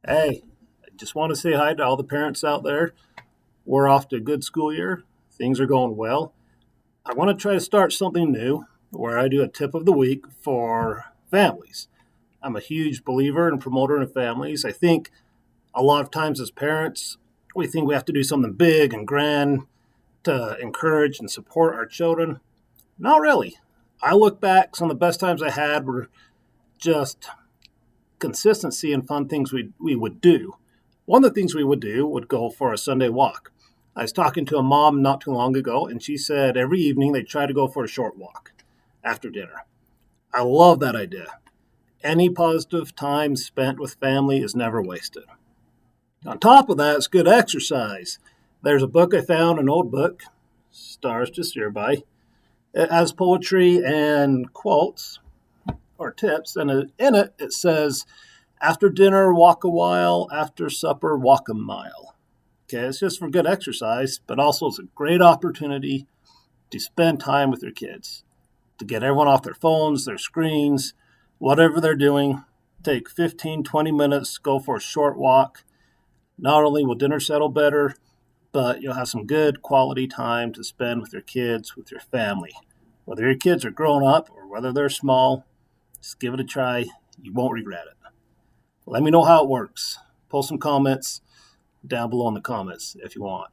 Hey, I just want to say hi to all the parents out there. We're off to a good school year. Things are going well. I want to try to start something new where I do a tip of the week for families. I'm a huge believer and promoter in families. I think a lot of times as parents, we think we have to do something big and grand to encourage and support our children. Not really. I look back, some of the best times I had were just consistency and fun things we would do. One of the things we would do would go for a Sunday walk. I was talking to a mom not too long ago, and she said every evening they try to go for a short walk after dinner. I love that idea. Any positive time spent with family is never wasted. On top of that, it's good exercise. There's a book I found, an old book, Stars to Steer by. It has poetry and quotes or tips, and in it it says, "After dinner, walk a while. After supper, walk a mile." Okay, it's just for good exercise, but also it's a great opportunity to spend time with your kids, to get everyone off their phones, their screens, whatever they're doing. Take 15, 20 minutes, go for a short walk. Not only will dinner settle better, but you'll have some good quality time to spend with your kids, with your family. Whether your kids are grown up or whether they're small, just give it a try. You won't regret it. Let me know how it works. Post some comments down below in the comments if you want.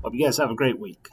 Hope you guys have a great week.